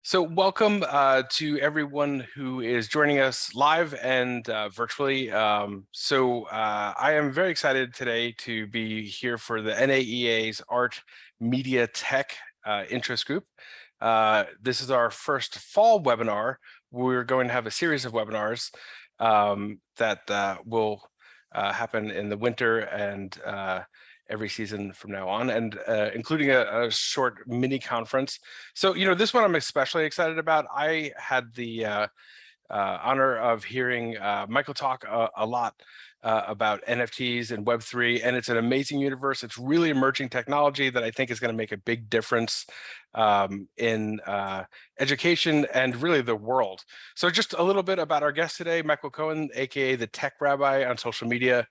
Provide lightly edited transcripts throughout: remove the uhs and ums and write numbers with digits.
So welcome to everyone who is joining us live and virtually. I am very excited today to be here for the NAEA's Art Media Tech Interest Group. This is our first fall webinar. We're going to have a series of webinars that will happen in the winter and every season from now on, and including a short mini conference. So, this one I'm especially excited about. I had the honor of hearing Michael talk a lot about NFTs and Web3, and it's an amazing universe. It's really emerging technology that I think is going to make a big difference in education and really the world. So just a little bit about our guest today, Michael Cohen, aka the Tech Rabbi on social media.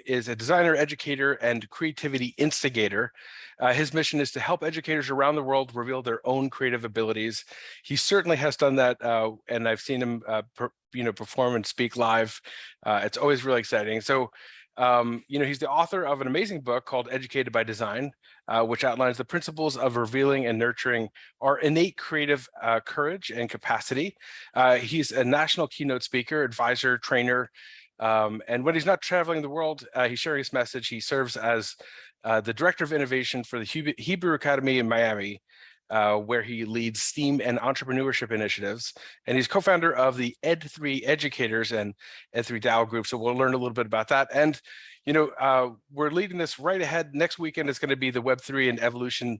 Is a designer, educator, and creativity instigator. His mission is to help educators around the world reveal their own creative abilities. He certainly has done that, and I've seen him, perform and speak live. It's always really exciting. So, he's the author of an amazing book called Educated by Design, which outlines the principles of revealing and nurturing our innate creative courage and capacity. He's a national keynote speaker, advisor, trainer, and when he's not traveling the world, he's sharing his message. He serves as the Director of Innovation for the Hebrew Academy in Miami, where he leads STEAM and entrepreneurship initiatives. And he's co-founder of the Ed3 Educators and Ed3 DAO group. So we'll learn a little bit about that. And, we're leading this right ahead. Next weekend is going to be the Web3 and Evolution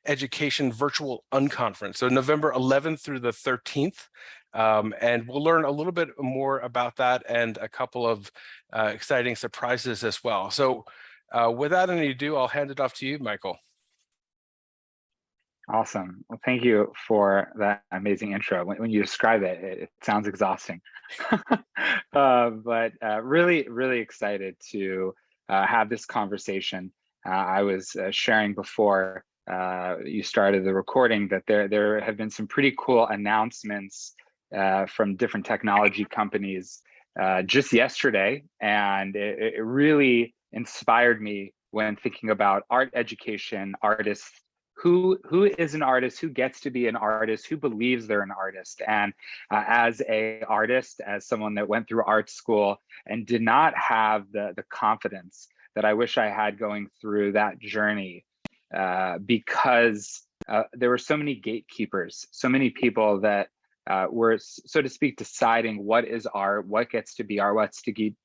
Education Virtual Unconference. So November 11th through the 13th. And we'll learn a little bit more about that and a couple of exciting surprises as well. So without any ado, I'll hand it off to you, Michael. Awesome. Well, thank you for that amazing intro. When you describe it, it sounds exhausting. But really, really excited to have this conversation. I was sharing before you started the recording that there have been some pretty cool announcements from different technology companies just yesterday, and it really inspired me when thinking about art education, artists. Who is an artist? Who gets to be an artist? Who believes they're an artist? And as an artist, as someone that went through art school and did not have the confidence that I wish I had going through that journey, because there were so many gatekeepers, so many people that were, so to speak, deciding what is art, what gets to be art,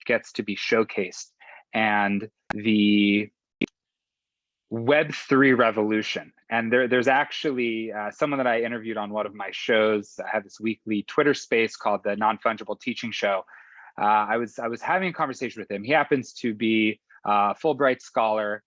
gets to be showcased. And the Web3 revolution. And there's actually someone that I interviewed on one of my shows. I had this weekly Twitter space called the Non-Fungible Teaching Show. I was having a conversation with him. He happens to be a Fulbright scholar,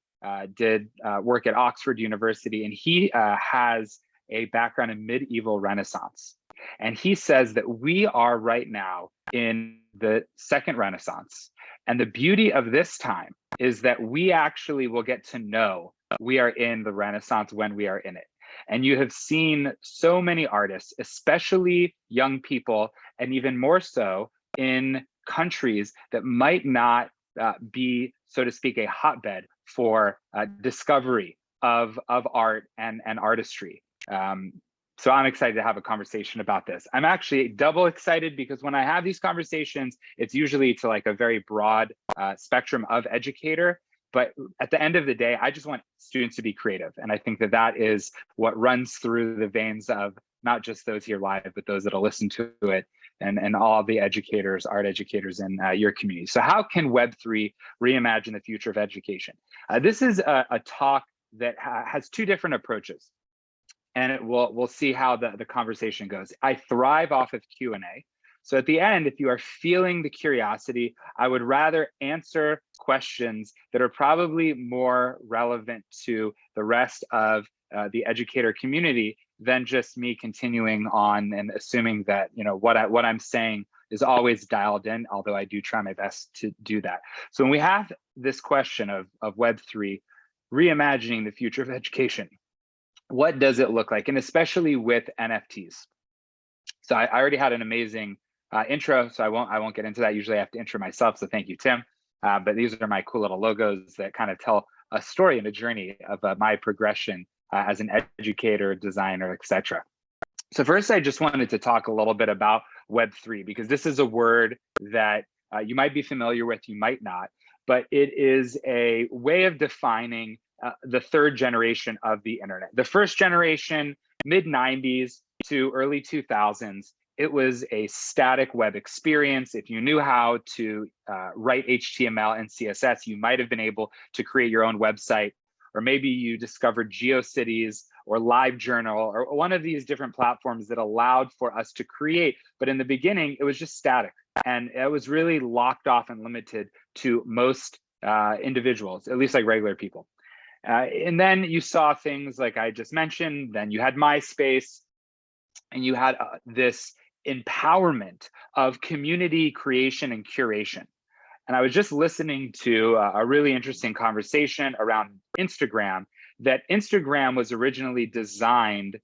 did work at Oxford University, and he has a background in medieval Renaissance. And he says that we are right now in the second Renaissance. And the beauty of this time is that we actually will get to know we are in the Renaissance when we are in it. And you have seen so many artists, especially young people, and even more so in countries that might not be, so to speak, a hotbed for discovery of art and artistry. So I'm excited to have a conversation about this. I'm actually double excited because when I have these conversations, it's usually to like a very broad spectrum of educator. But at the end of the day, I just want students to be creative. And I think that that is what runs through the veins of not just those here live, but those that'll listen to it and all the educators, art educators in your community. So how can Web3 reimagine the future of education? This is a talk that has two different approaches. And we'll see how the conversation goes. I thrive off of Q&A. So at the end, if you are feeling the curiosity, I would rather answer questions that are probably more relevant to the rest of the educator community than just me continuing on and assuming that what I'm saying is always dialed in, although I do try my best to do that. So when we have this question of Web3, reimagining the future of education, what does it look like? And especially with NFTs. So I already had an amazing intro, so I won't get into that. Usually I have to intro myself, so thank you, Tim. But these are my cool little logos that kind of tell a story and a journey of my progression as an educator, designer, etc. So first, I just wanted to talk a little bit about Web3, because this is a word that you might be familiar with, you might not, but it is a way of defining the third generation of the internet. The first generation, mid 90s to early 2000s, it was a static web experience. If you knew how to write HTML and CSS, you might have been able to create your own website, or maybe you discovered GeoCities or LiveJournal or one of these different platforms that allowed for us to create. But in the beginning, it was just static, and it was really locked off and limited to most individuals, at least like regular people. And then you saw things like I just mentioned, then you had MySpace, and you had this empowerment of community creation and curation. And I was just listening to a really interesting conversation around Instagram, that Instagram was originally designed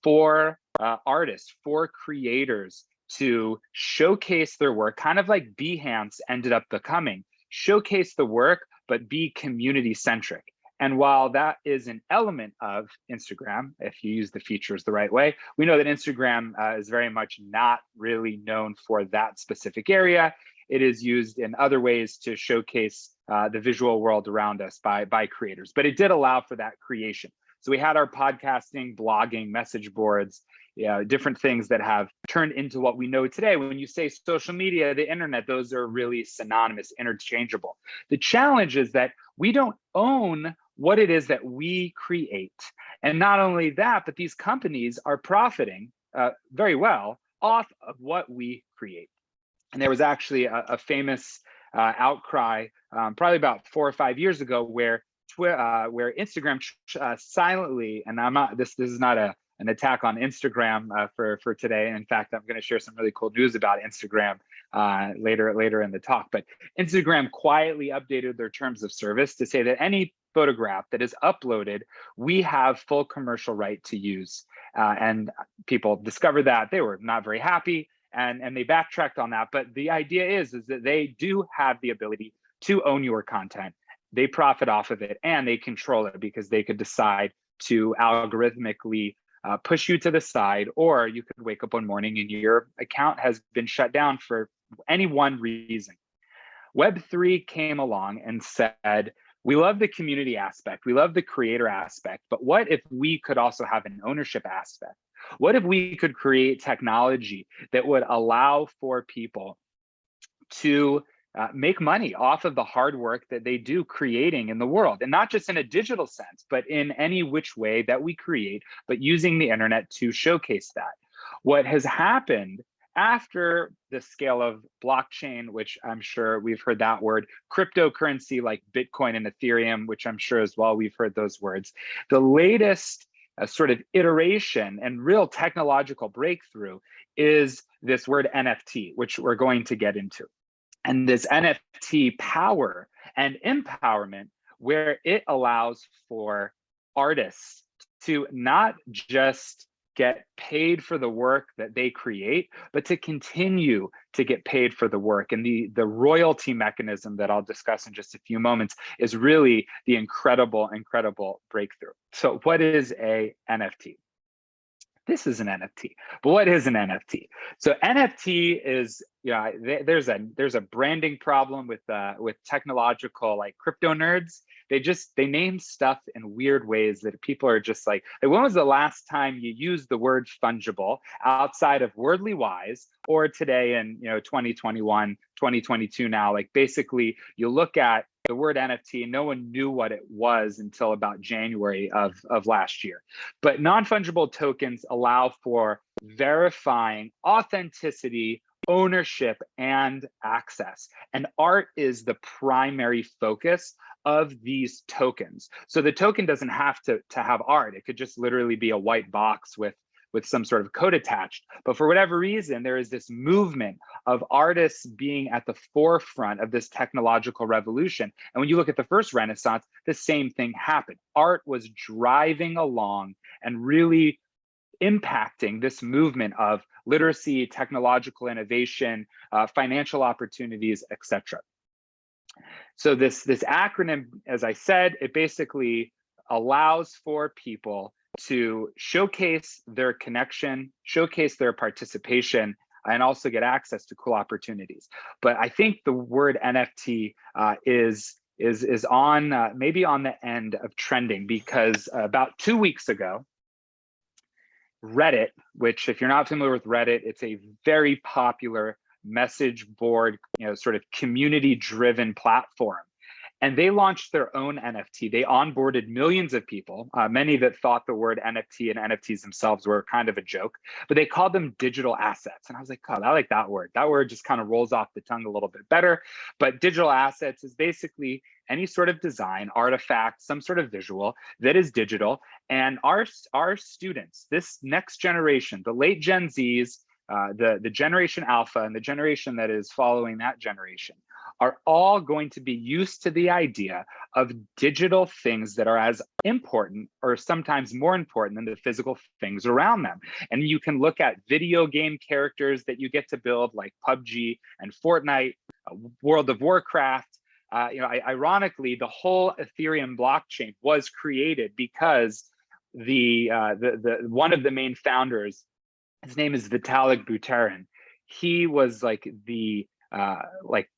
for artists, for creators to showcase their work, kind of like Behance ended up becoming, showcase the work, but be community centric. And while that is an element of Instagram, if you use the features the right way, we know that Instagram is very much not really known for that specific area. It is used in other ways to showcase the visual world around us by creators, but it did allow for that creation. So we had our podcasting, blogging, message boards, different things that have turned into what we know today. When you say social media, the internet, those are really synonymous, interchangeable. The challenge is that we don't own what it is that we create. And not only that, but these companies are profiting very well off of what we create. And there was actually a famous outcry probably about 4 or 5 years ago where Instagram silently, and I'm not, this is not an attack on Instagram for today. In fact, I'm going to share some really cool news about Instagram later in the talk. But Instagram quietly updated their terms of service to say that any photograph that is uploaded, we have full commercial right to use. And people discovered that. They were not very happy, and they backtracked on that. But the idea is that they do have the ability to own your content. They profit off of it, and they control it because they could decide to algorithmically push you to the side, or you could wake up one morning and your account has been shut down for any one reason. Web3 came along and said, we love the community aspect, we love the creator aspect, but what if we could also have an ownership aspect? What if we could create technology that would allow for people to make money off of the hard work that they do creating in the world, and not just in a digital sense, but in any which way that we create, but using the internet to showcase that. What has happened after the scale of blockchain, which I'm sure we've heard that word, cryptocurrency like Bitcoin and Ethereum, which I'm sure as well we've heard those words, the latest sort of iteration and real technological breakthrough is this word NFT, which we're going to get into. And this NFT power and empowerment, where it allows for artists to not just get paid for the work that they create, but to continue to get paid for the work. And the royalty mechanism that I'll discuss in just a few moments is really the incredible breakthrough. So what is a NFT? This is an NFT, but what is an NFT? So NFT is, there's a branding problem with technological like crypto nerds. They name stuff in weird ways that people are just like, when was the last time you used the word fungible outside of Wordly Wise, or today in 2021, 2022 now? Like basically you look at the word NFT, no one knew what it was until about January of last year. But non-fungible tokens allow for verifying authenticity, ownership, and access. And art is the primary focus of these tokens. So the token doesn't have to have art. It could just literally be a white box with some sort of code attached. But for whatever reason, there is this movement of artists being at the forefront of this technological revolution. And when you look at the first Renaissance, the same thing happened. Art was driving along and really impacting this movement of literacy, technological innovation, financial opportunities, etc. So this acronym, as I said, it basically allows for people to showcase their connection, showcase their participation, and also get access to cool opportunities. But I think the word NFT is on maybe on the end of trending, because about 2 weeks ago, Reddit, which if you're not familiar with Reddit, it's a very popular message board, sort of community-driven platform. And they launched their own NFT. They onboarded millions of people, many that thought the word NFT and NFTs themselves were kind of a joke, but they called them digital assets. And I was like, God, I like that word. That word just kind of rolls off the tongue a little bit better. But digital assets is basically any sort of design, artifact, some sort of visual that is digital. And our students, this next generation, the late Gen Zs, the generation Alpha and the generation that is following that generation, are all going to be used to the idea of digital things that are as important or sometimes more important than the physical things around them. And you can look at video game characters that you get to build, like PUBG and Fortnite, World of Warcraft. Ironically, the whole Ethereum blockchain was created because the one of the main founders, his name is Vitalik Buterin. He was like the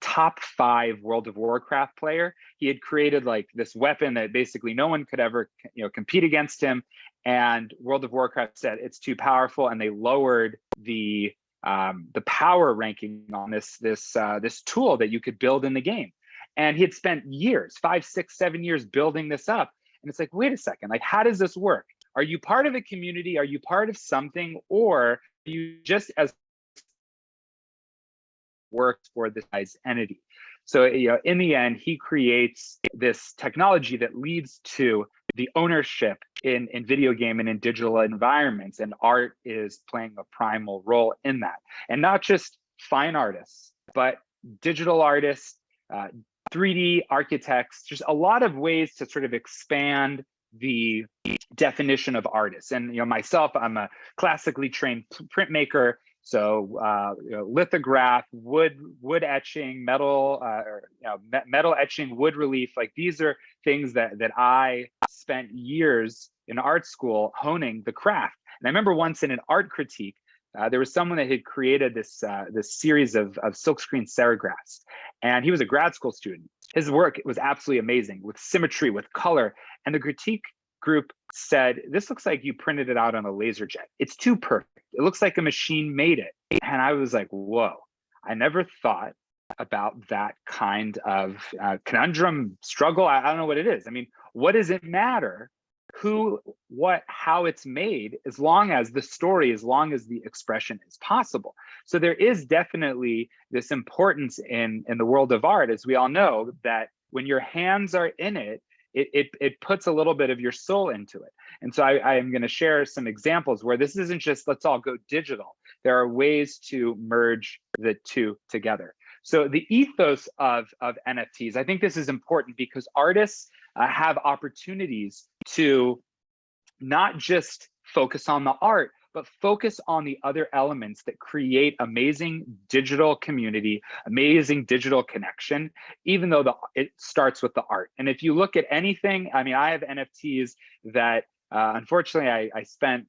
top 5 World of Warcraft player. He had created like this weapon that basically no one could ever compete against him. And World of Warcraft said it's too powerful, and they lowered the power ranking on this tool that you could build in the game. And he had spent years, 5, 6, 7 years building this up. And it's like, wait a second, like, how does this work? Are you part of a community? Are you part of something? Or are you just as works for this guy's entity? So in the end, he creates this technology that leads to the ownership in video game and in digital environments, and art is playing a primal role in that. And not just fine artists, but digital artists, 3D architects, just a lot of ways to sort of expand the definition of artists. And myself, I'm a classically trained printmaker. So lithograph, wood etching, metal etching, wood relief, like these are things that I spent years in art school honing the craft. And I remember once in an art critique, there was someone that had created this series of silkscreen serigraphs, and he was a grad school student. His work was absolutely amazing with symmetry, with color, and the critique group said, "This looks like you printed it out on a laser jet. It's too perfect. It looks like a machine made it." And I was like, whoa, I never thought about that kind of conundrum, struggle. I don't know what it is. I mean, what does it matter who, what, how it's made, as long as the story, as long as the expression is possible? So there is definitely this importance in the world of art, as we all know, that when your hands are in it, it puts a little bit of your soul into it. And so I am going to share some examples where this isn't just let's all go digital. There are ways to merge the two together. So the ethos of NFTs, I think this is important because artists have opportunities to not just focus on the art, but focus on the other elements that create amazing digital community, amazing digital connection, even though it starts with the art. And if you look at anything, I mean, I have NFTs that unfortunately I spent,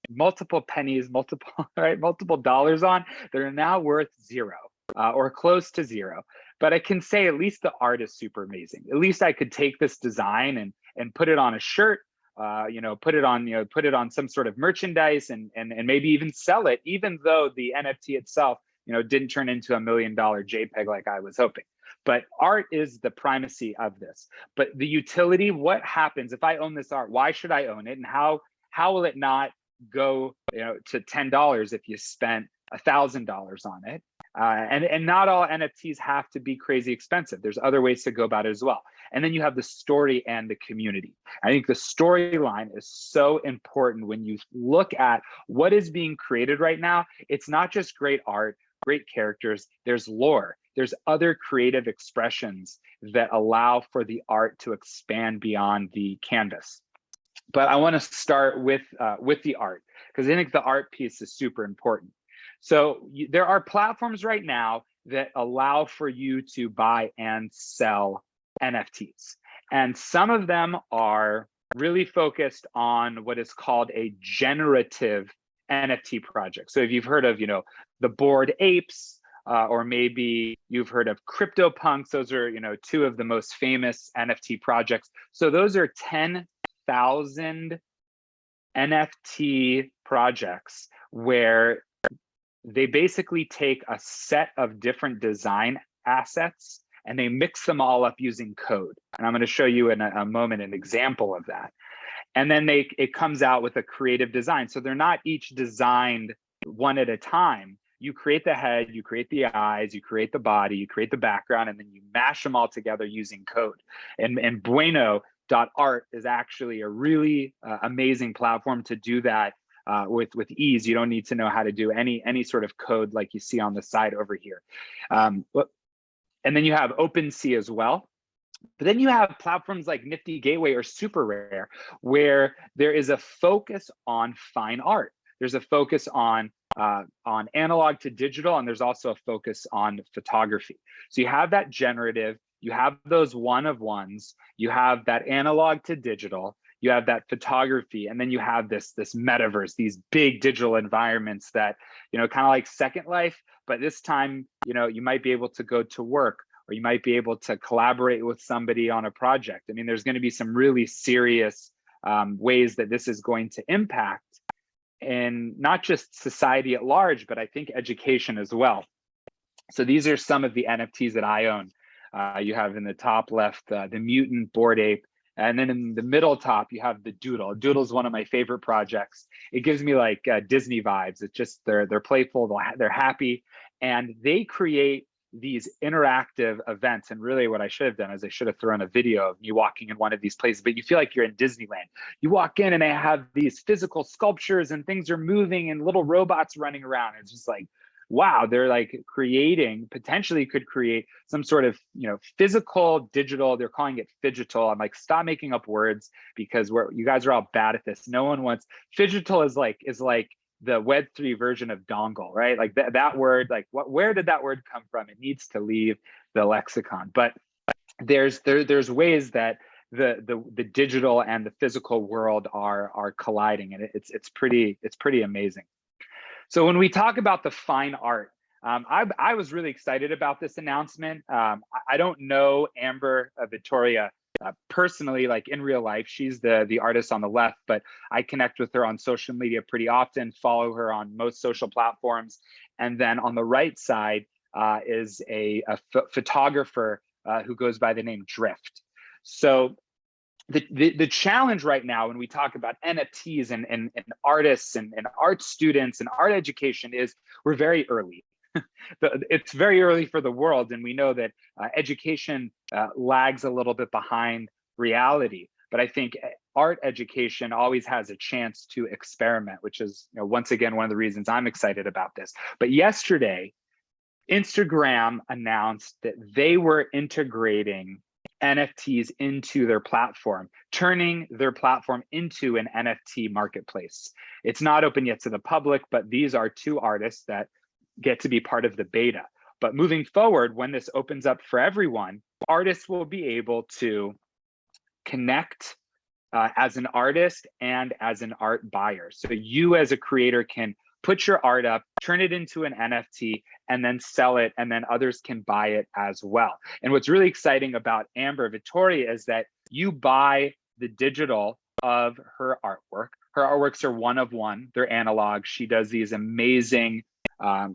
multiple pennies, multiple dollars on, that are now worth zero or close to zero. But I can say at least the art is super amazing. At least I could take this design and put it on a shirt, put it on some sort of merchandise and maybe even sell it, even though the NFT itself, didn't turn into $1 million JPEG like I was hoping. But art is the primacy of this. But the utility, what happens if I own this art? Why should I own it? And how will it not go to $10 if you spent $1,000 on it? And not all NFTs have to be crazy expensive. There's other ways to go about it as well. And then you have the story and the community. I think the storyline is so important when you look at what is being created right now. It's not just great art, great characters, there's lore. There's other creative expressions that allow for the art to expand beyond the canvas. But I want to start with the art, because I think the art piece is super important. So there are platforms right now that allow for you to buy and sell NFTs. And some of them are really focused on what is called a generative NFT project. So if you've heard of, the Bored Apes, or maybe you've heard of CryptoPunks, those are, two of the most famous NFT projects. So those are 10,000 NFT projects where they basically take a set of different design assets and they mix them all up using code. And I'm going to show you in a moment an example of that. And then it comes out with a creative design. So they're not each designed one at a time. You create the head, you create the eyes, you create the body, you create the background, and then you mash them all together using code. And Bueno.art is actually a really amazing platform to do that with ease. You don't need to know how to do any sort of code like you see on the side over here. And then you have OpenSea as well. But then you have platforms like Nifty Gateway or Super Rare, where there is a focus on fine art. There's a focus on analog to digital, and there's also a focus on photography. So you have that generative, you have those one-of-ones, you have that analog to digital, you have that photography, and then you have this metaverse, these big digital environments that, kind of like Second Life, but this time, you might be able to go to work, or you might be able to collaborate with somebody on a project. I mean, there's going to be some really serious ways that this is going to impact, and not just society at large, but I think education as well. So these are some of the NFTs that I own. You have in the top left, the mutant Bored Ape. And then in the middle top, you have the Doodle. Doodle is one of my favorite projects. It gives me like Disney vibes. It's just, they're playful, they're happy, and they create these interactive events. And really what I should have done is I should have thrown a video of me walking in one of these places, but you feel like you're in Disneyland. You walk in and they have these physical sculptures and things are moving and little robots running around. It's just like, wow, they're like potentially could create some sort of, physical, digital, they're calling it phygital. I'm like, stop making up words, because you guys are all bad at this. No one wants, phygital is like the Web3 version of dongle, right? Like that word, like where did that word come from? It needs to leave the lexicon. But there's ways that the digital and the physical world are colliding, and it's pretty amazing. So when we talk about the fine art, I was really excited about this announcement. I don't know Amber Vittoria personally, like in real life. She's the artist on the left, but I connect with her on social media pretty often, follow her on most social platforms. And then on the right side is a photographer who goes by the name Drift. So the challenge right now when we talk about NFTs and artists and art students and art education is we're very early. It's very early for the world, and we know that education lags a little bit behind reality. But I think art education always has a chance to experiment, which is, once again, one of the reasons I'm excited about this. But yesterday, Instagram announced that they were integrating NFTs into their platform, turning their platform into an NFT marketplace. It's not open yet to the public, but these are two artists that get to be part of the beta. But moving forward, when this opens up for everyone, artists will be able to connect as an artist and as an art buyer. So you as a creator can put your art up, turn it into an NFT, and then sell it, and then others can buy it as well. And what's really exciting about Amber Vittoria is that you buy the digital of her artwork. Her artworks are one of one, they're analog. She does these amazing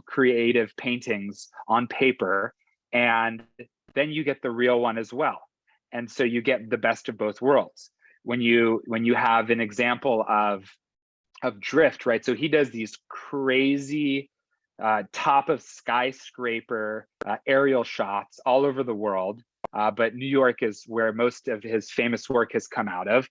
creative paintings on paper, and then you get the real one as well. And so you get the best of both worlds. When you have an example of Drift, right? So he does these crazy top of skyscraper aerial shots all over the world, but New York is where most of his famous work has come out of.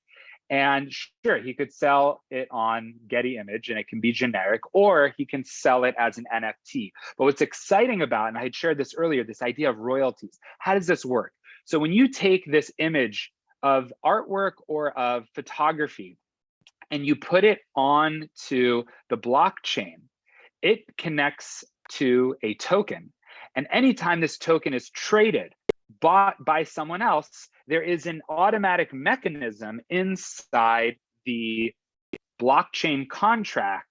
And sure, he could sell it on Getty Image and it can be generic, or he can sell it as an NFT. But what's exciting about, and I had shared this earlier, this idea of royalties. How does this work? So when you take this image of artwork or of photography and you put it onto the blockchain, it connects to a token. And anytime this token is traded, bought by someone else, there is an automatic mechanism inside the blockchain contract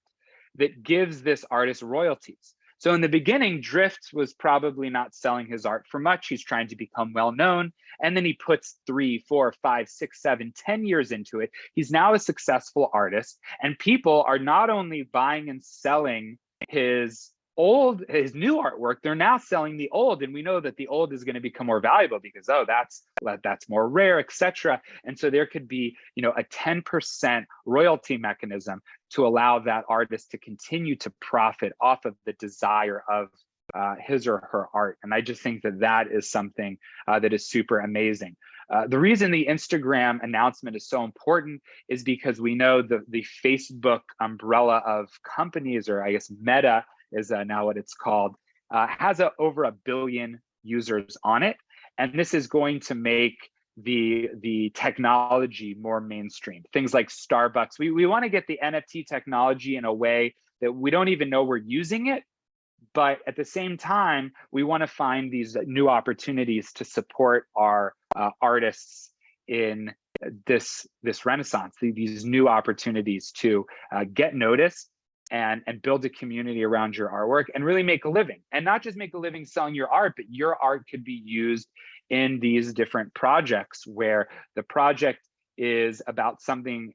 that gives this artist royalties. So in the beginning, Drift was probably not selling his art for much. He's trying to become well known. And then he puts 3, 4, 5, 6, 7, 10 years into it. He's now a successful artist. And people are not only buying and selling his new artwork, they're now selling the old, and we know that the old is going to become more valuable because, oh, that's more rare, etc. And so there could be, a 10% royalty mechanism to allow that artist to continue to profit off of the desire of his or her art. And I just think that that is something that is super amazing. The reason the Instagram announcement is so important is because we know the Facebook umbrella of companies, or I guess Meta is now what it's called, has over 1 billion users on it. And this is going to make the technology more mainstream. Things like Starbucks. We want to get the NFT technology in a way that we don't even know we're using it. But at the same time, we want to find these new opportunities to support our artists in this renaissance, these new opportunities to get noticed and build a community around your artwork and really make a living. And not just make a living selling your art, but your art could be used in these different projects where the project is about something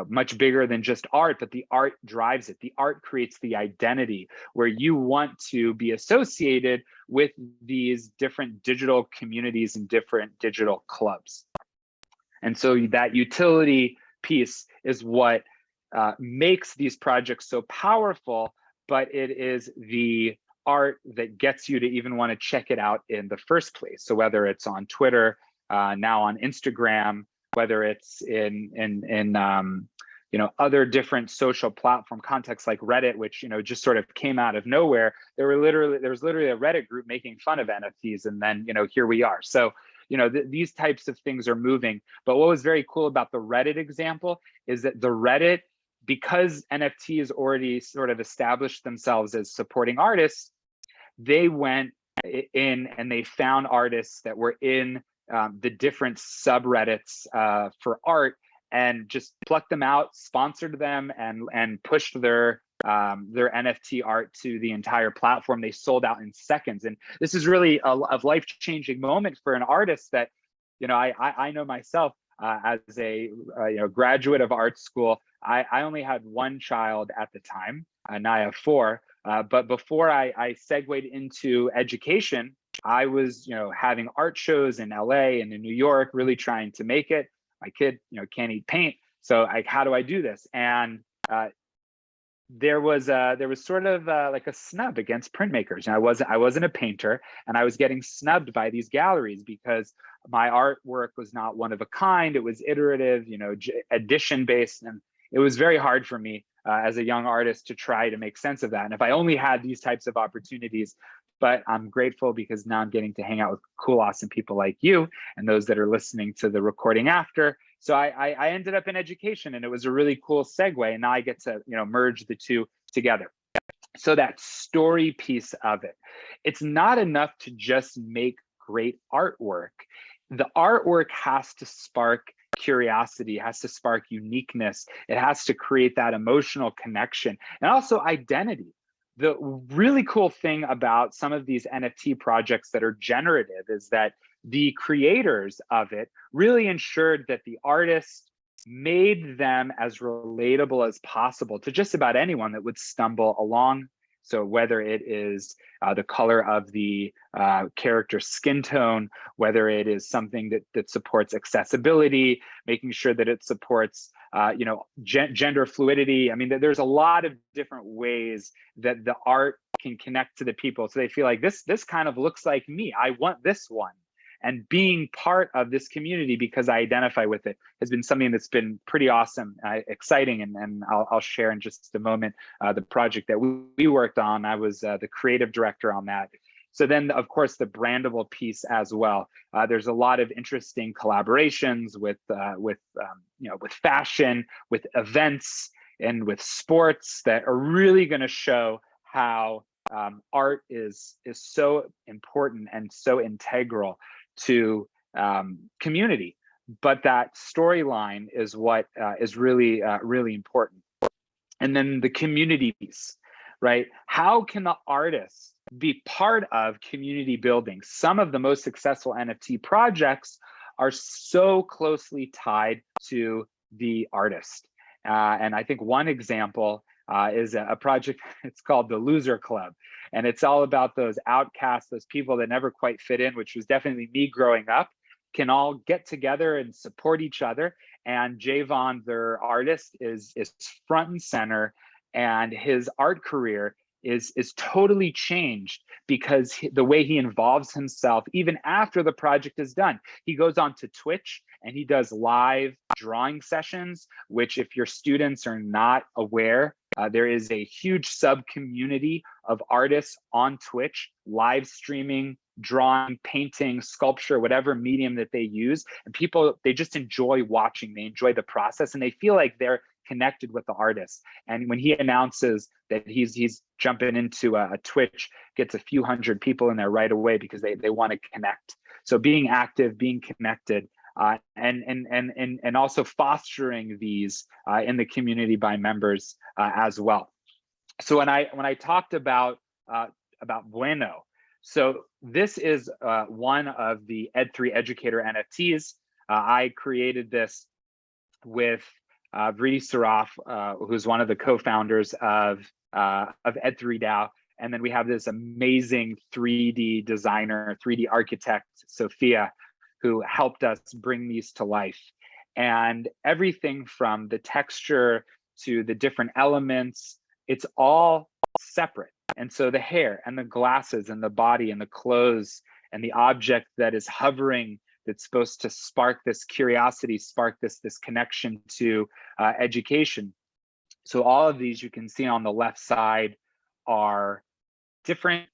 much bigger than just art, but the art drives it. The art creates the identity where you want to be associated with these different digital communities and different digital clubs. And so that utility piece is what makes these projects so powerful, but it is the art that gets you to even want to check it out in the first place. So whether it's on Twitter, now on Instagram, whether it's in other different social platform contexts like Reddit, which just sort of came out of nowhere. There was literally a Reddit group making fun of NFTs, and then here we are. So these types of things are moving. But what was very cool about the Reddit example is that the Reddit, because NFTs already sort of established themselves as supporting artists, they went in and they found artists that were in the different subreddits for art, and just plucked them out, sponsored them, and pushed their NFT art to the entire platform. They sold out in seconds, and this is really a life-changing moment for an artist that I know myself as a graduate of art school. I only had one child at the time, now I have 4. But before I segued into education, I was having art shows in LA and in New York, really trying to make it. My kid can't eat paint, so how do I do this? And there was sort of like a snub against printmakers. And I wasn't a painter, and I was getting snubbed by these galleries because my artwork was not one of a kind. It was iterative, edition based, and it was very hard for me as a young artist to try to make sense of that. And if I only had these types of opportunities, but I'm grateful because now I'm getting to hang out with cool, awesome people like you and those that are listening to the recording after. So I ended up in education, and it was a really cool segue. And now I get to merge the two together. So that story piece of it, it's not enough to just make great artwork. The artwork has to spark curiosity, has to spark uniqueness. It has to create that emotional connection and also identity. The really cool thing about some of these NFT projects that are generative is that the creators of it really ensured that the artist made them as relatable as possible to just about anyone that would stumble along. So whether it is the color of the character's skin tone, whether it is something that supports accessibility, making sure that it supports gender fluidity. I mean, there's a lot of different ways that the art can connect to the people. So they feel like this kind of looks like me. I want this one. And being part of this community because I identify with it has been something that's been pretty awesome, exciting, and I'll share in just a moment the project that we worked on. I was the creative director on that. So then, of course, the brandable piece as well. There's a lot of interesting collaborations with fashion, with events, and with sports that are really going to show how art is so important and so integral to community. But that storyline is what is really, really important. And then the community piece, right? How can the artists be part of community building? Some of the most successful NFT projects are so closely tied to the artist. And I think one example is a project, it's called the Loser Club. And it's all about those outcasts, those people that never quite fit in, which was definitely me growing up, can all get together and support each other. And Javon, their artist, is front and center, and his art career is totally changed because the way he involves himself, even after the project is done, he goes on to Twitch and he does live drawing sessions, which if your students are not aware, there is a huge sub community of artists on Twitch, live streaming, drawing, painting, sculpture, whatever medium that they use. And people, they just enjoy watching, they enjoy the process, and they feel like they're connected with the artist. And when he announces that he's jumping into a Twitch, gets a few hundred people in there right away because they want to connect. So being active, being connected, and also fostering these in the community by members as well. So when I talked about Bueno, so this is one of the Ed3 Educator NFTs. I created this with Vriti Saraf, who's one of the co-founders of Ed3 DAO. And then we have this amazing 3D designer, 3D architect, Sophia, who helped us bring these to life. And everything from the texture to the different elements, it's all separate. And so the hair and the glasses and the body and the clothes and the object that is hovering, that's supposed to spark this curiosity, spark this connection to education. So all of these you can see on the left side are different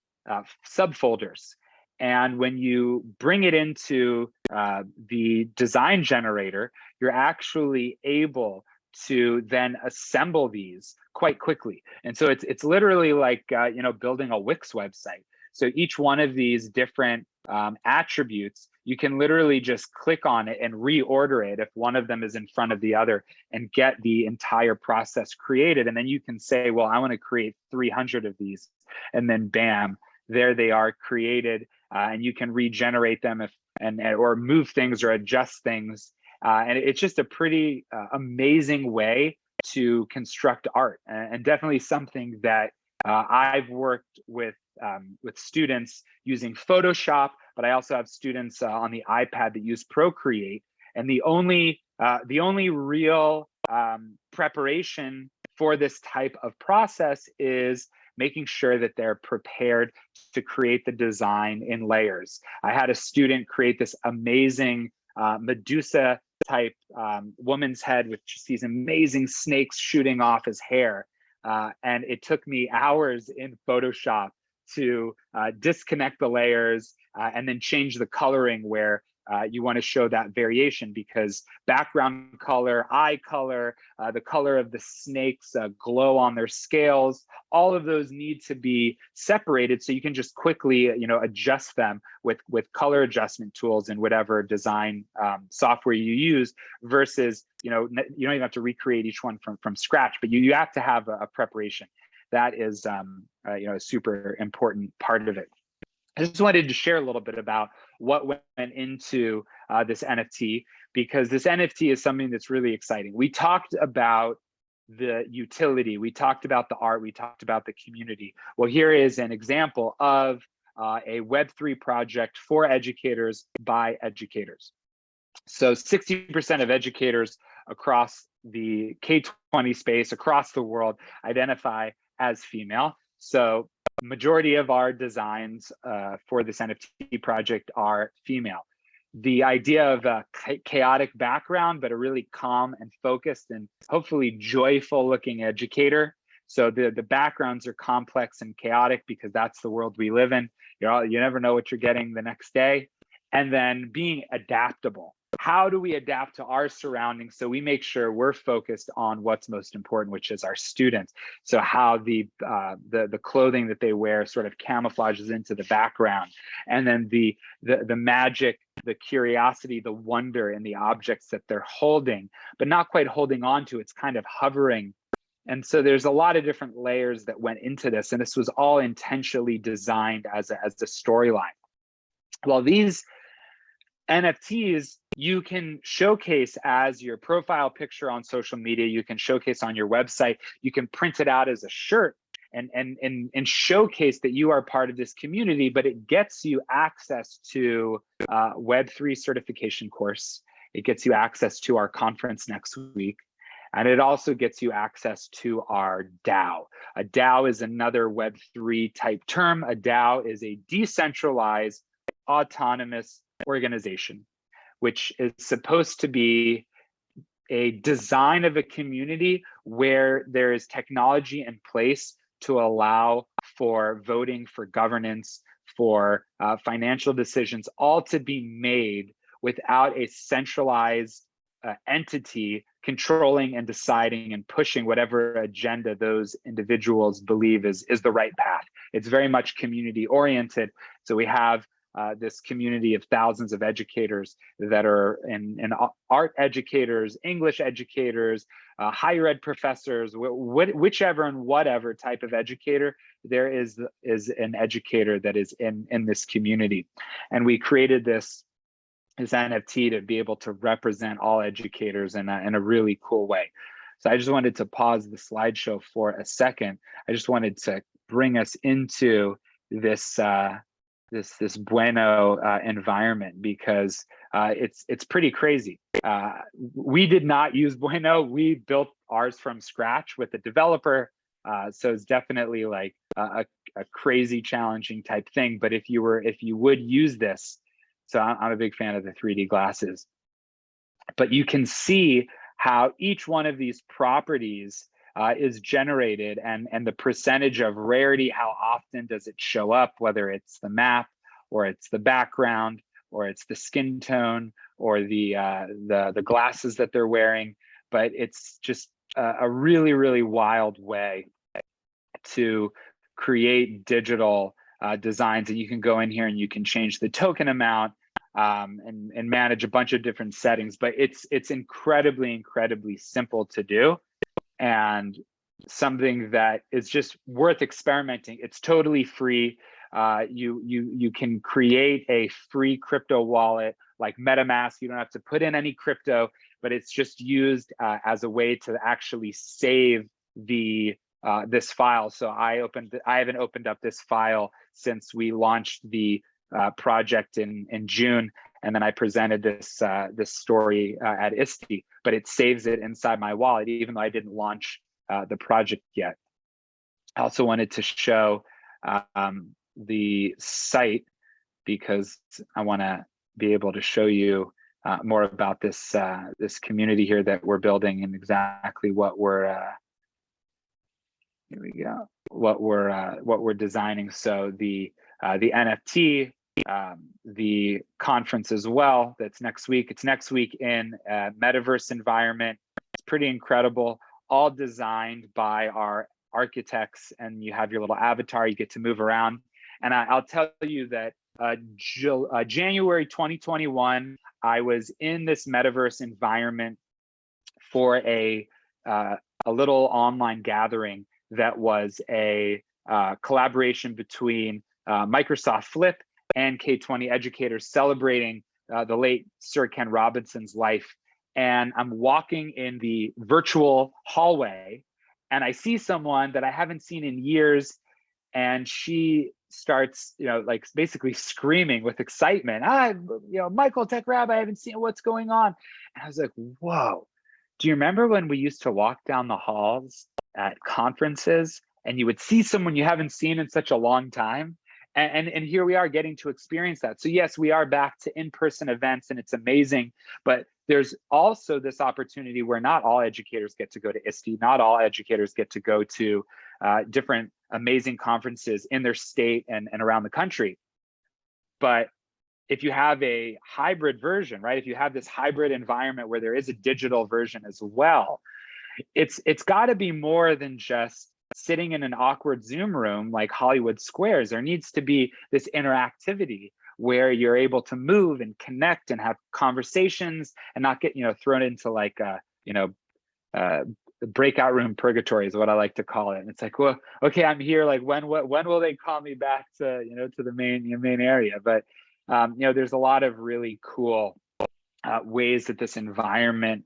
subfolders. And when you bring it into the design generator, you're actually able to then assemble these quite quickly. And so it's literally like building a Wix website. So each one of these different attributes, you can literally just click on it and reorder it if one of them is in front of the other and get the entire process created. And then you can say, well, I want to create 300 of these. And then bam, there they are created. And you can regenerate them or move things or adjust things. And it's just a pretty amazing way to construct art, and definitely something that I've worked with students using Photoshop, but I also have students on the iPad that use Procreate. And the only real preparation for this type of process is making sure that they're prepared to create the design in layers. I had a student create this amazing Medusa type woman's head with just these amazing snakes shooting off his hair. And it took me hours in Photoshop to disconnect the layers and then change the coloring where you want to show that variation, because background color, eye color, the color of the snakes glow on their scales, all of those need to be separated so you can just quickly adjust them with color adjustment tools in whatever design software you use, versus you don't even have to recreate each one from scratch, but you have to have a preparation. That is a super important part of it. I just wanted to share a little bit about what went into this NFT, because this NFT is something that's really exciting. We talked about the utility, we talked about the art, we talked about the community. Well, here is an example of a Web3 project for educators by educators. So 60% of educators across the K-20 space, across the world, identify as female. So majority of our designs for this NFT project are female. The idea of a chaotic background, but a really calm and focused and hopefully joyful looking educator. So the backgrounds are complex and chaotic because that's the world we live in. You never know what you're getting the next day. And then being adaptable. how do we adapt to our surroundings so we make sure we're focused on what's most important, which is our students? So how the clothing that they wear sort of camouflages into the background, and then the magic, the curiosity, the wonder in the objects that they're holding, but not quite holding on to. It's kind of hovering. And so there's a lot of different layers that went into this, and this was all intentionally designed as a storyline. Well, these NFTs you can showcase as your profile picture on social media. You can showcase on your website. You can print it out as a shirt and showcase that you are part of this community. But it gets you access to Web3 certification course. It gets you access to our conference next week. And it also gets you access to our DAO. A DAO is another Web3 type term. A DAO is a decentralized, autonomous organization, which is supposed to be a design of a community where there is technology in place to allow for voting, for governance, for financial decisions, all to be made without a centralized entity controlling and deciding and pushing whatever agenda those individuals believe is the right path. It's very much community oriented. So we have this community of thousands of educators that are in art educators, English educators, higher ed professors, whichever and whatever type of educator, there is an educator that is in this community. And we created this NFT to be able to represent all educators in a really cool way. So I just wanted to pause the slideshow for a second. I just wanted to bring us into this this Bueno environment, because it's pretty crazy. We did not use Bueno. We built ours from scratch with a developer. So it's definitely like a crazy challenging type thing. But if you would use this, so I'm a big fan of the 3D glasses, but you can see how each one of these properties is generated, and the percentage of rarity, how often does it show up, whether it's the map or it's the background or it's the skin tone or the glasses that they're wearing. But it's just a really, really wild way to create digital designs, and you can go in here and you can change the token amount and manage a bunch of different settings. But it's incredibly simple to do, and something that is just worth experimenting. It's totally free. You can create a free crypto wallet like MetaMask. You don't have to put in any crypto, but it's just used as a way to actually save the this file. So I haven't opened up this file since we launched the project in June, and then I presented this this story at ISTE, but it saves it inside my wallet, even though I didn't launch the project yet. I also wanted to show the site, because I want to be able to show you more about this this community here that we're building, and exactly what we're here we go, what we're designing. So the NFT, the conference as well, that's next week. It's next week in a metaverse environment. It's pretty incredible, all designed by our architects, and you have your little avatar, you get to move around. And I'll tell you that January 2021, I was in this metaverse environment for a little online gathering that was a collaboration between Microsoft Flip and K20 educators, celebrating the late Sir Ken Robinson's life. And I'm walking in the virtual hallway, and I see someone that I haven't seen in years, and she starts, like basically screaming with excitement. Michael, Tech Rabbi, I haven't seen, what's going on? And I was like, whoa, do you remember when we used to walk down the halls at conferences and you would see someone you haven't seen in such a long time? And here we are getting to experience that. So yes, we are back to in-person events, and it's amazing, but there's also this opportunity where not all educators get to go to ISTE, not all educators get to go to different amazing conferences in their state and around the country. But if you have a hybrid version, right? If you have this hybrid environment where there is a digital version as well, it's got to be more than just sitting in an awkward Zoom room like Hollywood Squares. There needs to be this interactivity where you're able to move and connect and have conversations and not get, thrown into like breakout room purgatory is what I like to call it. And it's like, well, okay, I'm here. Like when will they call me back to, to the main area? But there's a lot of really cool ways that this environment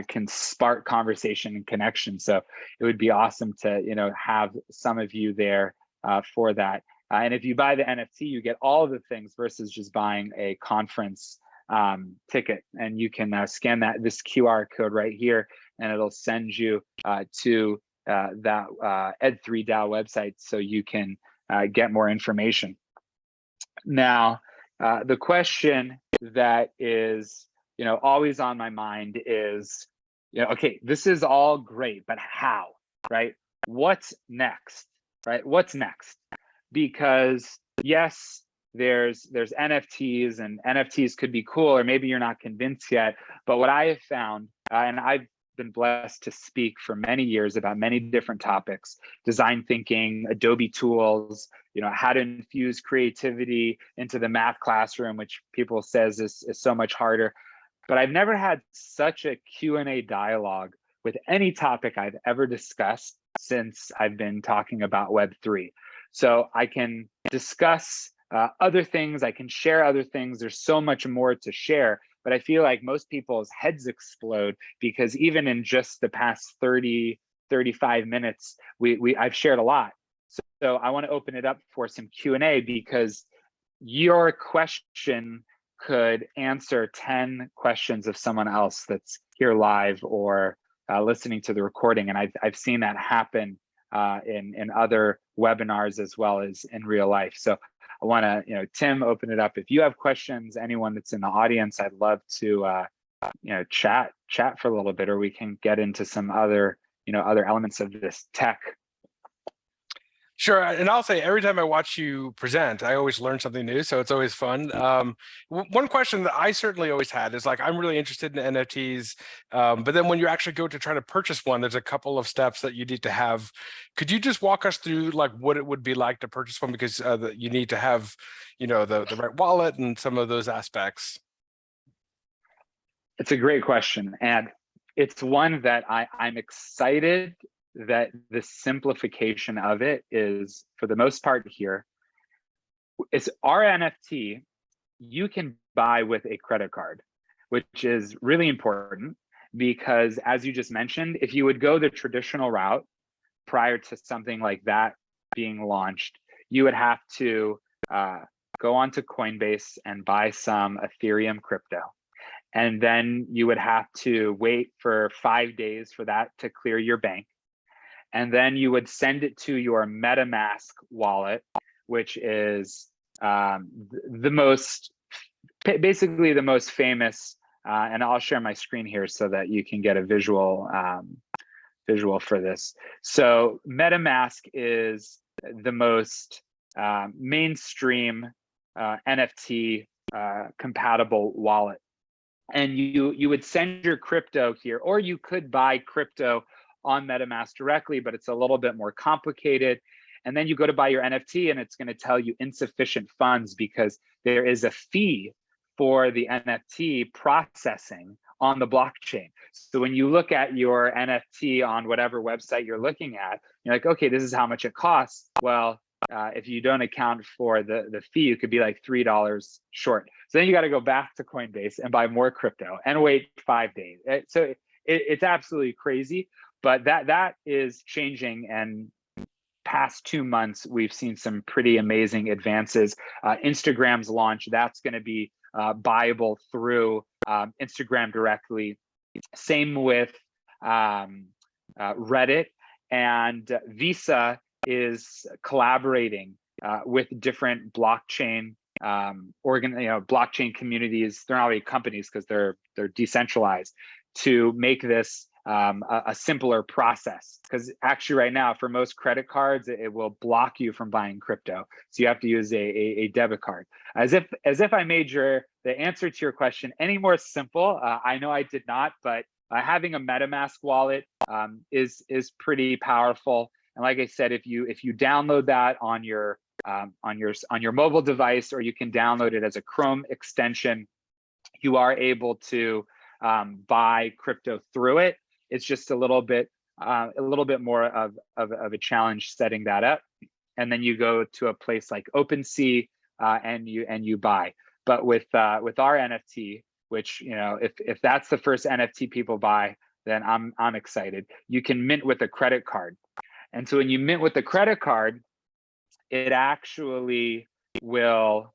can spark conversation and connection. So it would be awesome to, have some of you there for that. And if you buy the NFT, you get all of the things versus just buying a conference ticket. And you can scan this QR code right here, and it'll send you to that Ed3 DAO website so you can get more information. Now, the question that is always on my mind is, okay, this is all great, but how, right? What's next, right? What's next? Because yes, there's NFTs, and NFTs could be cool, or maybe you're not convinced yet. But what I have found, and I've been blessed to speak for many years about many different topics: design thinking, Adobe tools, how to infuse creativity into the math classroom, which people says is so much harder. But I've never had such a Q&A dialogue with any topic I've ever discussed since I've been talking about Web3. So I can discuss other things, I can share other things. There's so much more to share, but I feel like most people's heads explode because even in just the past 30, 35 minutes, I've shared a lot. So I want to open it up for some Q&A because your question could answer 10 questions of someone else that's here live or listening to the recording. And I've seen that happen in other webinars as well as in real life. So I want to, Tim, open it up. If you have questions, anyone that's in the audience, I'd love to, chat for a little bit, or we can get into some other, other elements of this tech. Sure, and I'll say every time I watch you present, I always learn something new, so it's always fun. One question that I certainly always had is like, I'm really interested in NFTs, but then when you actually go to try to purchase one, there's a couple of steps that you need to have. Could you just walk us through like what it would be like to purchase one? Because you need to have, the right wallet and some of those aspects. It's a great question, and it's one that I'm excited that the simplification of it is, for the most part here, it's our NFT you can buy with a credit card, which is really important because, as you just mentioned, if you would go the traditional route prior to something like that being launched, you would have to go onto Coinbase and buy some Ethereum crypto. And then you would have to wait for 5 days for that to clear your bank. And then you would send it to your MetaMask wallet, which is basically the most famous. And I'll share my screen here so that you can get a visual for this. So MetaMask is the most mainstream NFT compatible wallet. And you would send your crypto here, or you could buy crypto on MetaMask directly, but it's a little bit more complicated. And then you go to buy your NFT and it's going to tell you insufficient funds because there is a fee for the NFT processing on the blockchain. So when you look at your NFT on whatever website you're looking at, you're like, okay, this is how much it costs. Well, if you don't account for the fee, it could be like $3 short. So then you got to go back to Coinbase and buy more crypto and wait 5 days. So it's absolutely crazy. But that is changing, and past 2 months, we've seen some pretty amazing advances. Instagram's launch, that's going to be buyable through Instagram directly. Same with Reddit, and Visa is collaborating with different blockchain blockchain communities. They're not really companies because they're decentralized, to make this a simpler process, because actually right now for most credit cards, it will block you from buying crypto. So you have to use a debit card. As if I made the answer to your question any more simple. I know I did not, but having a MetaMask wallet is pretty powerful. And like I said, if you download that on your mobile device, or you can download it as a Chrome extension, you are able to buy crypto through it. It's just a little bit more of a challenge setting that up. And then you go to a place like OpenSea and you buy. But with our NFT, which, if that's the first NFT people buy, then I'm excited. You can mint with a credit card. And so when you mint with a credit card, it actually will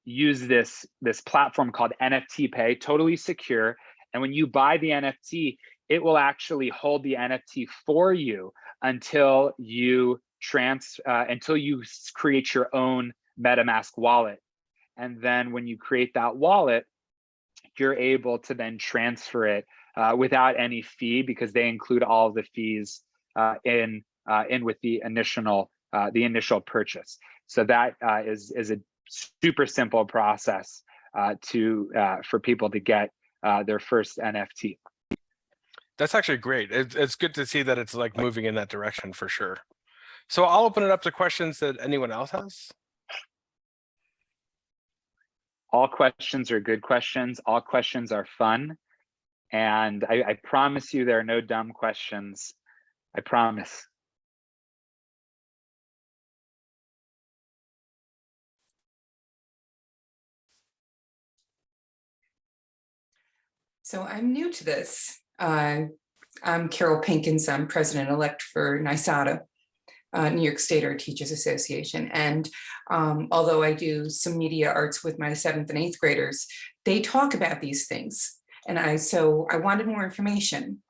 use this platform called NFT Pay, totally secure. And when you buy the NFT, it will actually hold the NFT for you until you create your own MetaMask wallet. And then when you create that wallet, you're able to then transfer it without any fee, because they include all of the fees in with the initial purchase. So that is a super simple process for people to get their first NFT. That's actually great. It's good to see that it's like moving in that direction for sure. So I'll open it up to questions that anyone else has. All questions are good questions. All questions are fun. And I promise you there are no dumb questions. I promise. So I'm new to this. I'm Carol Pinkins. I'm president-elect for NYSATA, New York State Art Teachers Association. And although I do some media arts with my 7th and 8th graders, they talk about these things. And so I wanted more information.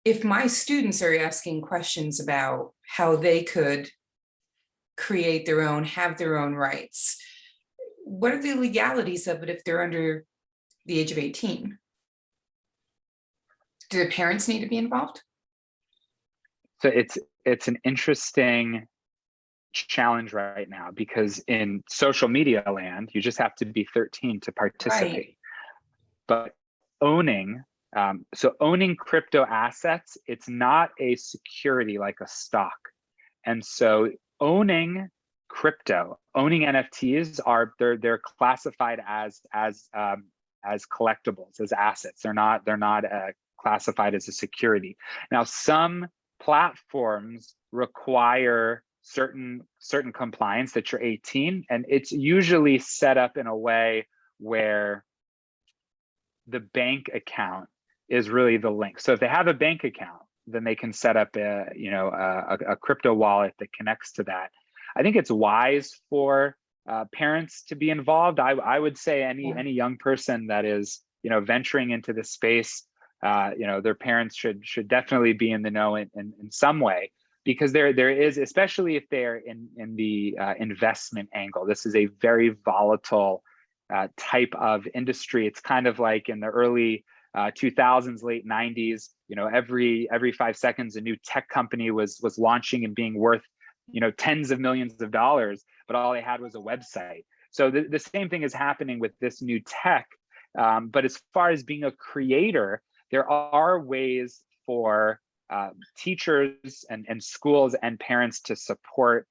If my students are asking questions about how they could create their own, have their own rights, what are the legalities of it if they're under the age of 18? Do the parents need to be involved? So it's an interesting challenge right now, because in social media land, you just have to be 13 to participate. Right. But owning crypto assets, it's not a security like a stock. And so owning crypto, owning NFTs they're classified as collectibles, as assets. They're not classified as a security. Now, some platforms require certain compliance that you're 18, and it's usually set up in a way where the bank account is really the link. So if they have a bank account, then they can set up a crypto wallet that connects to that. I think it's wise for parents to be involved. I would say any young person that is venturing into this space, their parents should definitely be in the know in some way, because there is, especially if they're in the investment angle. This is a very volatile type of industry. It's kind of like in the early 2000s, late 90s. Every 5 seconds a new tech company was launching and being worth tens of millions of dollars, but all they had was a website. So the same thing is happening with this new tech. But as far as being a creator, there are ways for teachers and schools and parents to support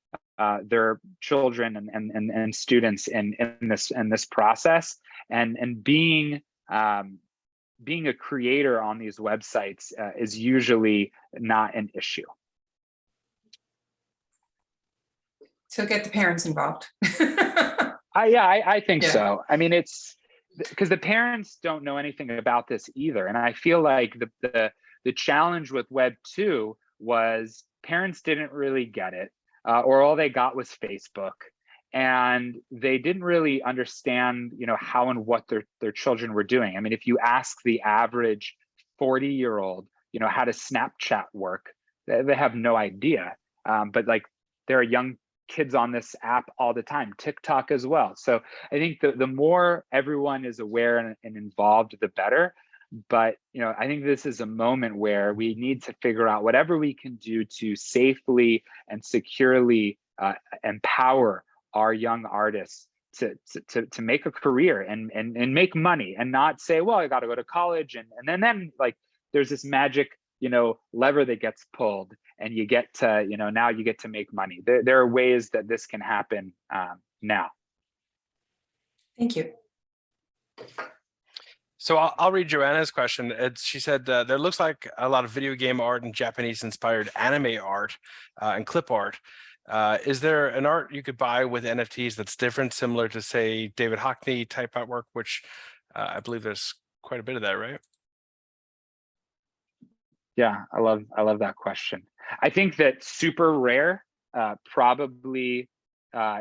their children and students in this process, and being a creator on these websites is usually not an issue. So get the parents involved. I think so. I mean, it's because the parents don't know anything about this either. And I feel like the challenge with Web 2 was parents didn't really get it, or all they got was Facebook. And they didn't really understand, how and what their children were doing. I mean, if you ask the average 40-year-old, how does Snapchat work, they have no idea. But like, there are young kids on this app all the time, TikTok as well. So I think the more everyone is aware and involved, the better. But I think this is a moment where we need to figure out whatever we can do to safely and securely empower our young artists to make a career and make money, and not say, well, I got to go to college and then like there's this magic lever that gets pulled and you get to now you get to make money. There are ways that this can happen now. Thank you. So I'll read Joanna's question. She said, there looks like a lot of video game art and Japanese-inspired anime art and clip art. Is there an art you could buy with NFTs that's different, similar to, say, David Hockney type artwork, which I believe there's quite a bit of that, right? Yeah, I love that question. I think that super rare probably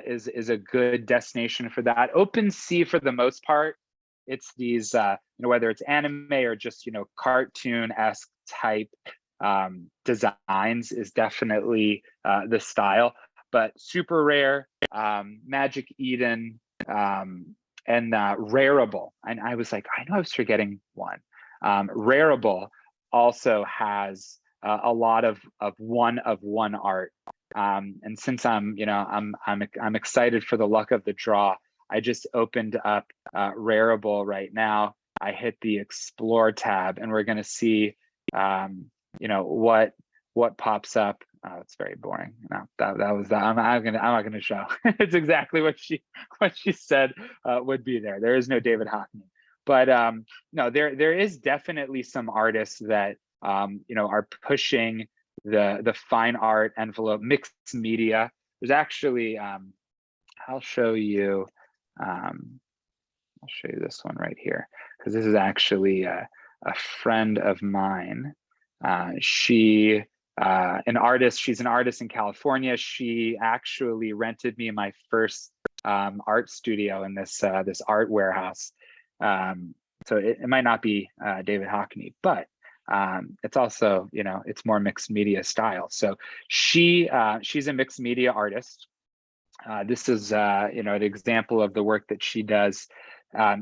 is a good destination for that. OpenSea, for the most part, it's these whether it's anime or just cartoon-esque type designs is definitely the style. But super rare, Magic Eden, and Rareable. And I was like, I know I was forgetting one. Rareable also has a lot of one-of-one art. And since I'm excited for the luck of the draw, I just opened up Rareable right now. I hit the Explore tab, and we're going to see, what pops up. Oh, it's very boring. No, that was that. I'm not gonna show. It's exactly what she said would be there. There is no David Hockney, but no, there is definitely some artists that are pushing the fine art envelope, mixed media. There's actually I'll show you this one right here, because this is actually a friend of mine. She's an artist in California. She actually rented me my first art studio in this art warehouse. So it might not be David Hockney, but it's also, it's more mixed media style. So she's a mixed media artist. This is an example of the work that she does.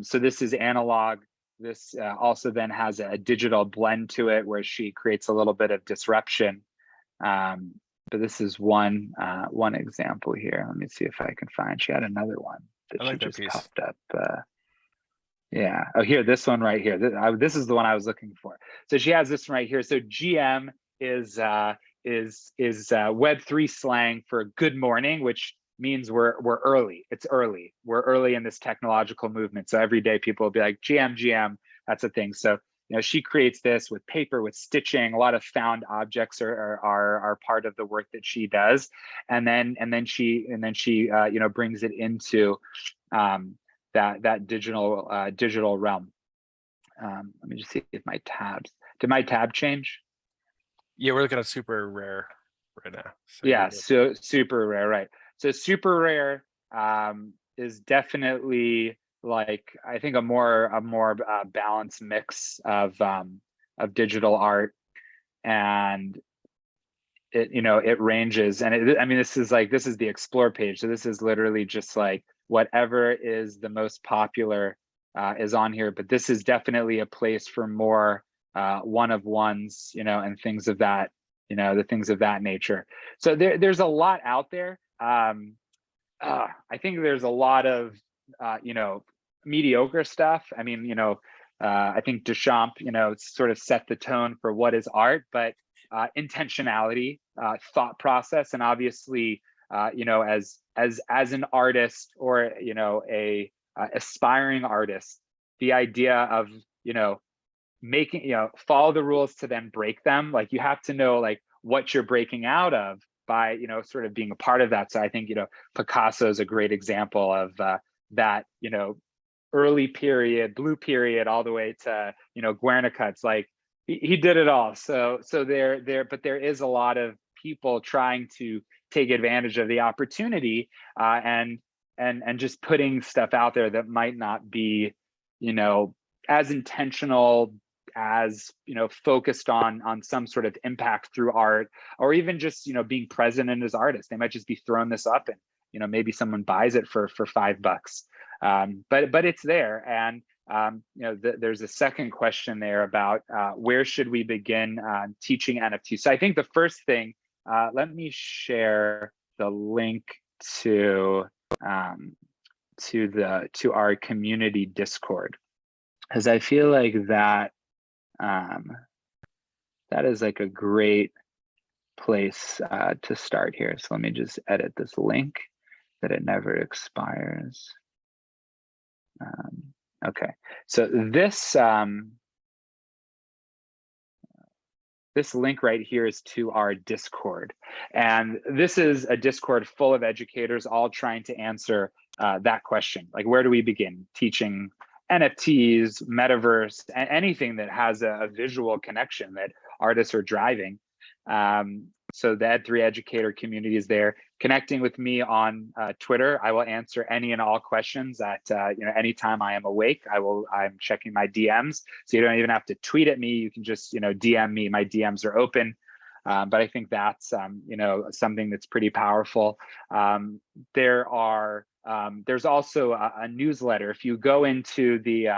So this is analog. This also then has a digital blend to it, where she creates a little bit of disruption. But this is one example here. Let me see if I can find. She had another one that she just popped up. Yeah. Oh, here, this one right here. This is the one I was looking for. So she has this one right here. So GM is Web3 slang for good morning, which means we're early. It's early. We're early in this technological movement. So every day people will be like, GM, that's a thing. So she creates this with paper, with stitching. A lot of found objects are part of the work that she does, and then she brings it into that digital realm. Let me just see if my tabs. Did my tab change? Yeah, we're looking at super rare right now. So yeah, so super rare, right? So super rare is definitely, like, I think a more balanced mix of digital art, and it ranges. And this is the Explore page. So this is literally just like whatever is the most popular is on here. But this is definitely a place for more one-of-ones, and things of that, the things of that nature. So there's a lot out there. I think there's a lot of mediocre stuff. I think Duchamp, sort of set the tone for what is art, but intentionality, thought process, and obviously, as an artist, or a aspiring artist, the idea of making follow the rules to then break them. Like, you have to know like what you're breaking out of by sort of being a part of that. So I think Picasso is a great example of that, early period, blue period, all the way to Guernica's. Like, he did it all. So but there is a lot of people trying to take advantage of the opportunity, and just putting stuff out there that might not be as intentional as focused on some sort of impact through art, or even just being present in as artists. They might just be throwing this up, and maybe someone buys it for $5. But it's there. And there's a second question there about where should we begin teaching NFTs. So I think the first thing, let me share the link to our community Discord, because I feel like that that is like a great place to start here. So let me just edit this link that it never expires. Okay, so this this link right here is to our Discord. And this is a Discord full of educators all trying to answer that question. Like, where do we begin teaching NFTs, metaverse, and anything that has a visual connection that artists are driving? So the Ed3 educator community is there. Connecting with me on Twitter, I will answer any and all questions at anytime I am awake. I'm checking my DMs, so you don't even have to tweet at me. You can just DM me. My DMs are open. But I think that's something that's pretty powerful. There's also a newsletter. If you go into the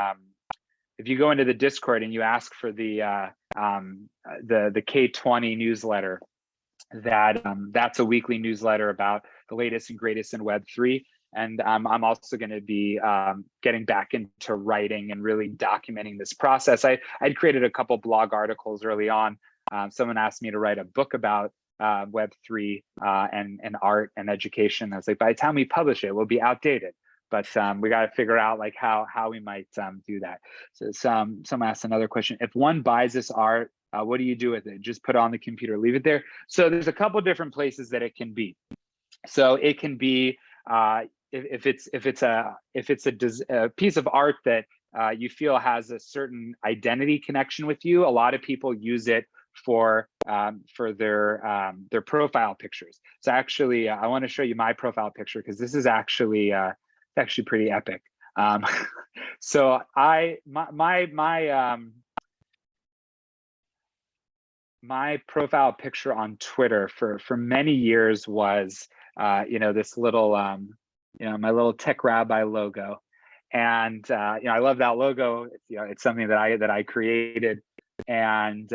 Discord and you ask for the K20 newsletter, that's a weekly newsletter about the latest and greatest in Web3. And I'm also going to be getting back into writing and really documenting this process. I'd created a couple blog articles early on. Someone asked me to write a book about Web3 and art and education. I was like, by the time we publish it, we'll be outdated. But we got to figure out like how we might do that. So someone asked another question. If one buys this art, what do you do with it? Just put it on the computer, leave it there? So there's a couple different places that it can be. So it can be if it's a piece of art that you feel has a certain identity connection with you. A lot of people use it for their profile pictures. So actually, I want to show you my profile picture because this is actually pretty epic. So my profile picture on Twitter for many years was this little my little Tech Rabbi logo, and I love that logo. It's something that I created, and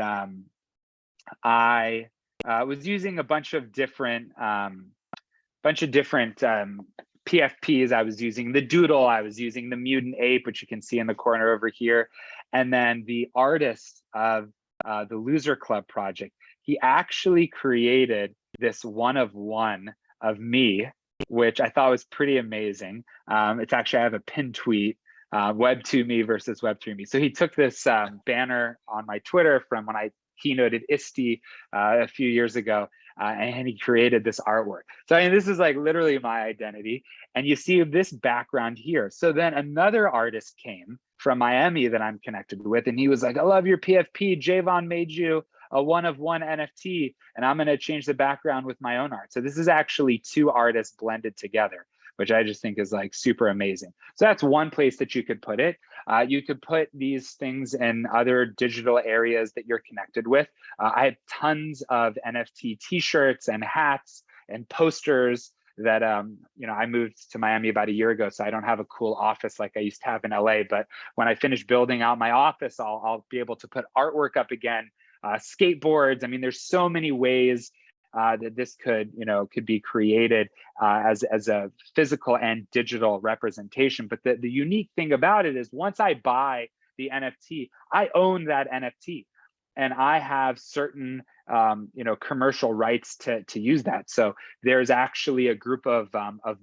I was using a bunch of different PFPs. I was using the doodle, I was using the mutant ape, which you can see in the corner over here, and then the artist of the Loser Club project, he actually created this one of one of me, which I thought was pretty amazing. It's actually, I have a pinned tweet, Web2 me versus Web3 me. So he took this banner on my Twitter from when I keynoted ISTE a few years ago, and he created this artwork. So I mean, this is like literally my identity. And you see this background here. So then another artist came from Miami that I'm connected with, and he was like, I love your PFP. Javon made you a one of one NFT, and I'm going to change the background with my own art. So this is actually two artists blended together, which I just think is like super amazing. So that's one place that you could put it. You could put these things in other digital areas that you're connected with. I have tons of NFT t-shirts and hats and posters that I moved to Miami about a year ago, so I don't have a cool office like I used to have in LA. But when I finish building out my office, I'll be able to put artwork up again, skateboards. I mean, there's so many ways that this could be created as a physical and digital representation. But the unique thing about it is once I buy the NFT, I own that NFT. And I have certain, commercial rights to use that. So there's actually a group of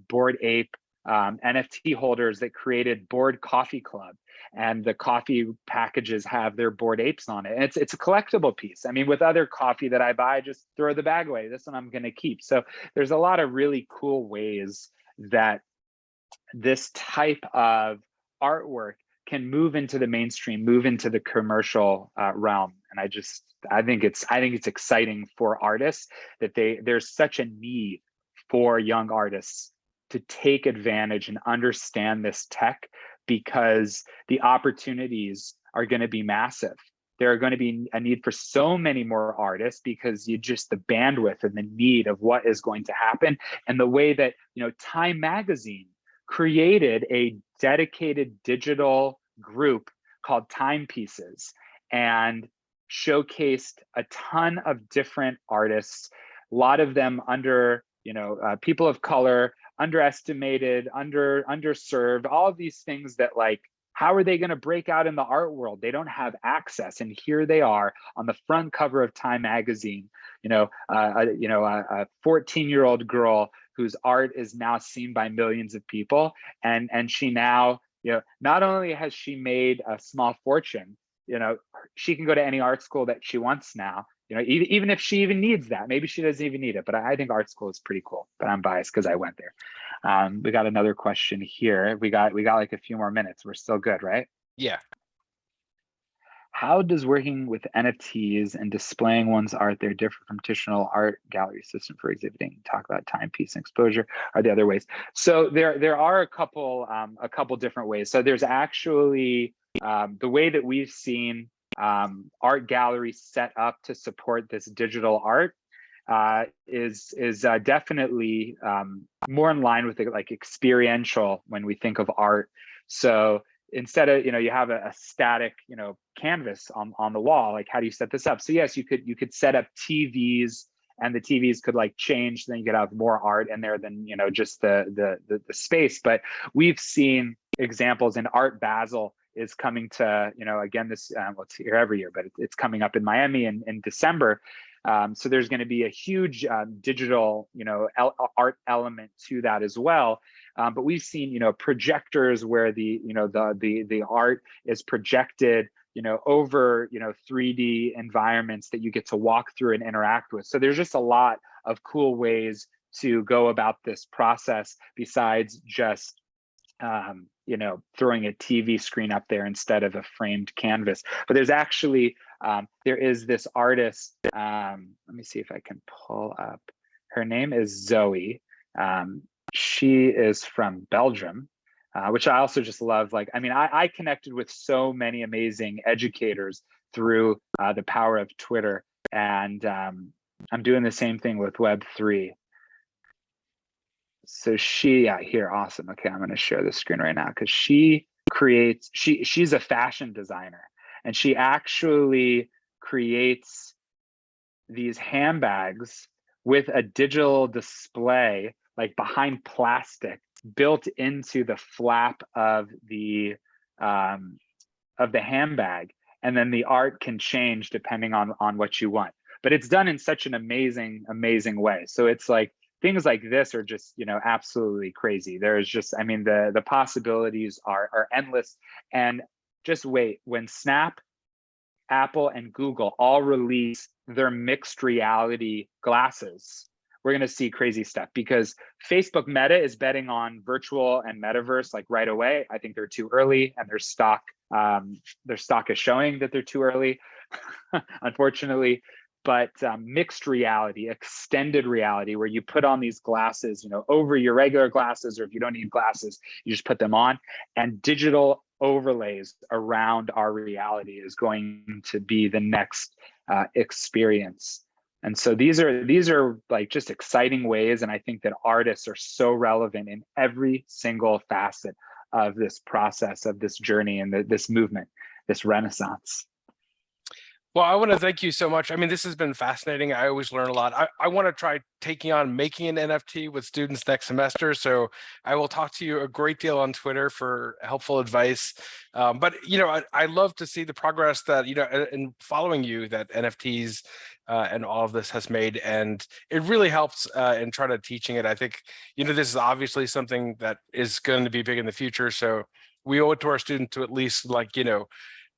Bored Ape NFT holders that created Bored Coffee Club, and the coffee packages have their Bored Apes on it. And it's a collectible piece. I mean, with other coffee that I buy, just throw the bag away. This one I'm going to keep. So there's a lot of really cool ways that this type of artwork can move into the mainstream, move into the commercial realm. And I think it's exciting for artists that there's such a need for young artists to take advantage and understand this tech, because the opportunities are going to be massive. there are going to be a need for so many more artists because you just the bandwidth and the need of what is going to happen, and the way that, you know, Time Magazine created a dedicated digital group called Timepieces and showcased a ton of different artists, a lot of them under, you know, people of color, underestimated, underserved, all of these things that, like, how are they going to break out in the art world? They don't have access, and here they are on the front cover of Time Magazine. You know, a 14-year-old girl whose art is now seen by millions of people, and she now, you know, not only has she made a small fortune, you know, she can go to any art school that she wants now. You know, even if she even needs that, maybe she doesn't even need it. But I think art school is pretty cool. But I'm biased because I went there. We got another question here. We got like a few more minutes. We're still good, right? Yeah. How does working with NFTs and displaying one's art there differ from traditional art gallery system for exhibiting? Talk about timepiece and exposure. Are the other ways? So there are a couple different ways. So there's actually the way that we've seen art galleries set up to support this digital art is definitely more in line with the, like, experiential when we think of art. So instead of, you know, you have a static, you know, canvas on the wall, like, how do you set this up? So yes, you could set up TVs, and the TVs could, like, change, then you could have more art in there than, you know, just the space. But we've seen examples, in Art Basel is coming to, you know, again, this well, it's here every year, but it's coming up in Miami in December. So there's going to be a huge digital, you know, art element to that as well. But we've seen, you know, projectors where the, you know, the art is projected, you know, over, you know, 3D environments that you get to walk through and interact with. So there's just a lot of cool ways to go about this process besides just, you know, throwing a TV screen up there instead of a framed canvas. But there's actually, there is this artist, let me see if I can pull up, her name is Zoe. She is from Belgium, which I also just love. Like, I mean, I connected with so many amazing educators through the power of Twitter, and I'm doing the same thing with Web3. So here, awesome. Okay, I'm going to share the screen right now because she creates, she's a fashion designer, and she actually creates these handbags with a digital display, like, behind plastic built into the flap of the handbag, and then the art can change depending on what you want. But it's done in such an amazing way. So it's like, things like this are just, you know, absolutely crazy. There's just, I mean, the possibilities are endless. And just wait, when Snap, Apple, and Google all release their mixed reality glasses, we're going to see crazy stuff, because Facebook Meta is betting on virtual and metaverse, like, right away. I think they're too early, and their stock is showing that they're too early, unfortunately. But mixed reality, extended reality, where you put on these glasses, you know, over your regular glasses, or if you don't need glasses, you just put them on, and digital overlays around our reality is going to be the next experience. And so these are like just exciting ways, and I think that artists are so relevant in every single facet of this process, of this journey, and this movement, this renaissance. Well, I want to thank you so much. I mean, this has been fascinating. I always learn a lot. I want to try taking on making an NFT with students next semester. So I will talk to you a great deal on Twitter for helpful advice. But, you know, I love to see the progress that, you know, in following you, that NFTs and all of this has made. And it really helps in trying to teaching it. I think, you know, this is obviously something that is going to be big in the future. So we owe it to our students to at least, like, you know,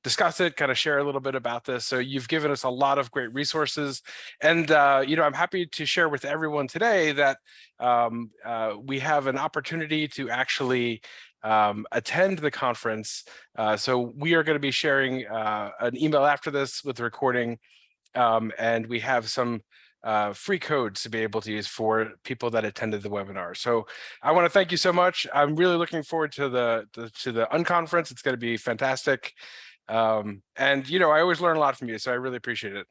discuss it, kind of share a little bit about this. So you've given us a lot of great resources. And, you know, I'm happy to share with everyone today that we have an opportunity to actually attend the conference. So we are going to be sharing an email after this with the recording. And we have some free codes to be able to use for people that attended the webinar. So I want to thank you so much. I'm really looking forward to the unconference. It's going to be fantastic. And, you know, I always learn a lot from you, so I really appreciate it.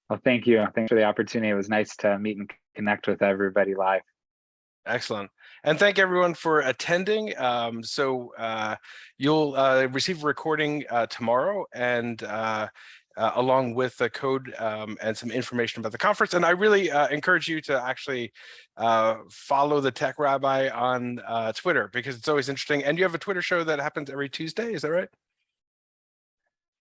Well, thank you. Thanks for the opportunity. It was nice to meet and connect with everybody live. Excellent. And thank everyone for attending. You'll receive a recording tomorrow, and along with the code and some information about the conference. And I really encourage you to actually follow the Tech Rabbi on Twitter, because it's always interesting. And you have a Twitter show that happens every Tuesday, is that right?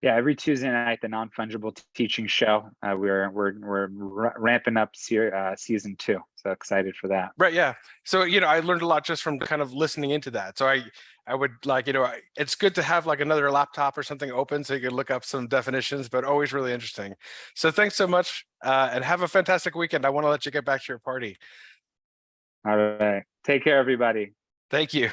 Yeah, every Tuesday night, the Non-Fungible Teaching Show. We're ramping up season 2, so excited for that. Right, yeah. So, you know, I learned a lot just from kind of listening into that. So I would like, you know, it's good to have like another laptop or something open so you can look up some definitions, but always really interesting. So thanks so much, and have a fantastic weekend. I want to let you get back to your party. All right, take care, everybody. Thank you.